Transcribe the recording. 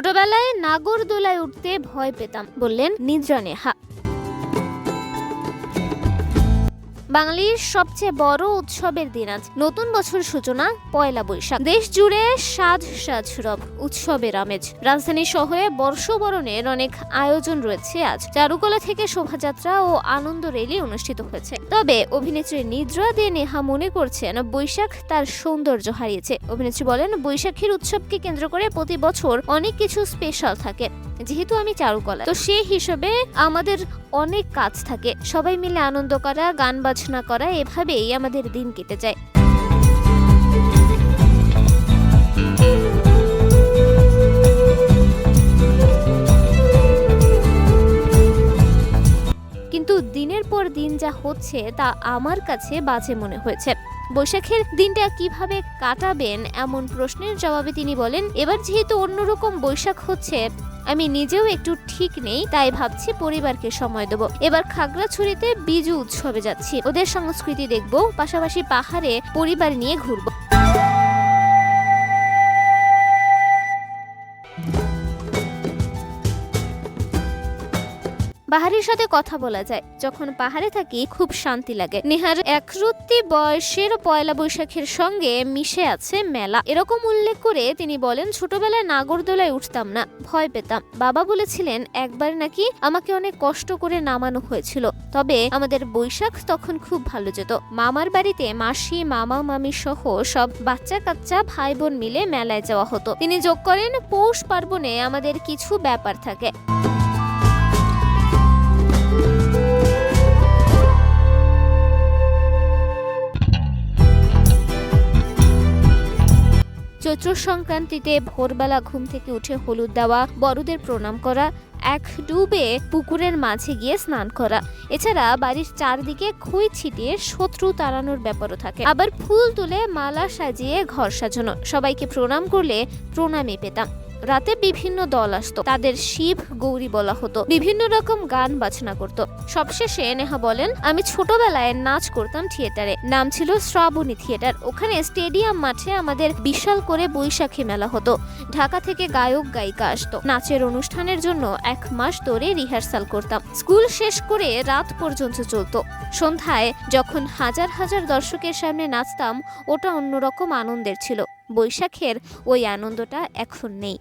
ছোটবেলায় নাগরদোলায় উঠতে ভয় পেতাম, বললেন নিদ্রা নেহা। বাঙালির সবচেয়ে বড় উৎসবের দিন আজ, নতুন বছর সূচনা পয়লা বৈশাখ। দেশ জুড়ে সাজ রব, উৎসবের আমেজ। রাজধানী শহরে বর্ষবরণের অনেক আয়োজন রয়েছে আজ। চারুকলা থেকে শোভাযাত্রা ও আনন্দ র্যালি অনুষ্ঠিত হয়েছে। তবে অভিনেত্রী নিদ্রা দে নেহা মনে করছেন বৈশাখ তার সৌন্দর্য হারিয়েছে। অভিনেত্রী বলেন, বৈশাখীর উৎসবকে কেন্দ্র করে প্রতি বছর অনেক কিছু স্পেশাল থাকে। যেহেতু আমি চারুকলা, তো সেই হিসেবে আমাদের অনেক কাজ থাকে। সবাই মিলে আনন্দ করা, গান বাজনা করা, এভাবেই আমাদের দিন কেটে যায়। কিন্তু দিনের পর দিন যা হচ্ছে তা আমার কাছে বাজে মনে হয়েছে। বৈশাখের দিনটা কিভাবে কাটাবেন এমন প্রশ্নের জবাবে তিনি বলেন, এবার যেহেতু অন্যরকম বৈশাখ হচ্ছে, আমি নিজেও একটু ঠিক নেই, তাই ভাবছি পরিবারকে সময় দেব। এবার খাগড়াছড়িতে বিজু উৎসবে যাচ্ছি, ওদের সংস্কৃতি দেখব, পাশাপাশি পাহাড়ে পরিবার নিয়ে ঘুরবো। পাহাড়ের সাথে কথা বলা যায়, যখন পাহাড়ে থাকি খুব শান্তি লাগে। নেহার একরত্তি বয়সের পয়লা বৈশাখের সঙ্গে মিশে আছে মেলা, এরকম উল্লেখ করে তিনি বলেন, ছোটবেলায় নাগরদোলায় উঠতাম না, ভয় পেতাম। বাবা বলেছিলেন একবার নাকি আমাকে অনেক কষ্ট করে নামানো হয়েছিল। তবে আমাদের বৈশাখ তখন খুব ভালো যেত। মামার বাড়িতে মাসি, মামা, মামি সহ সব বাচ্চা কাচ্চা ভাই বোন মিলে মেলায় যাওয়া হতো। তিনি যোগ করেন, পৌষ পার্বণে আমাদের কিছু ব্যাপার থাকে। চৈত্র সংক্রান্তিতে ভোরবেলা ঘুম থেকে উঠে হলুদ দেওয়া, বড়দের প্রণাম করা, এক ডুবে পুকুরের মাঝে গিয়ে স্নান করা, এছাড়া বাড়ির চারদিকে খই ছিটিয়ে শত্রু তাড়ানোর ব্যাপারও থাকে। আবার ফুল তুলে মালা সাজিয়ে ঘর সাজানো, সবাইকে প্রণাম করলে প্রণামই পেতাম। রাতে বিভিন্ন দল আসতো, তাদের শিব গৌরী বলা হতো, বিভিন্ন রকম গান বাজনা করতো। সবশেষে নেহা বলেন, আমি ছোটবেলায় নাচ করতাম থিয়েটারে, নাম ছিল শ্রাবণী থিয়েটার। ওখানে স্টেডিয়াম মাঠে আমাদের বিশাল করে বৈশাখী মেলা হতো। ঢাকা থেকে গায়ক গায়িকা আসতো। নাচের অনুষ্ঠানের জন্য 1 মাস ধরে রিহার্সাল করতাম। স্কুল শেষ করে রাত পর্যন্ত চলতো। সন্ধ্যায় যখন হাজার হাজার দর্শকের সামনে নাচতাম, ওটা অন্যরকম আনন্দের ছিল। বৈশাখের ওই আনন্দটা এখন নেই।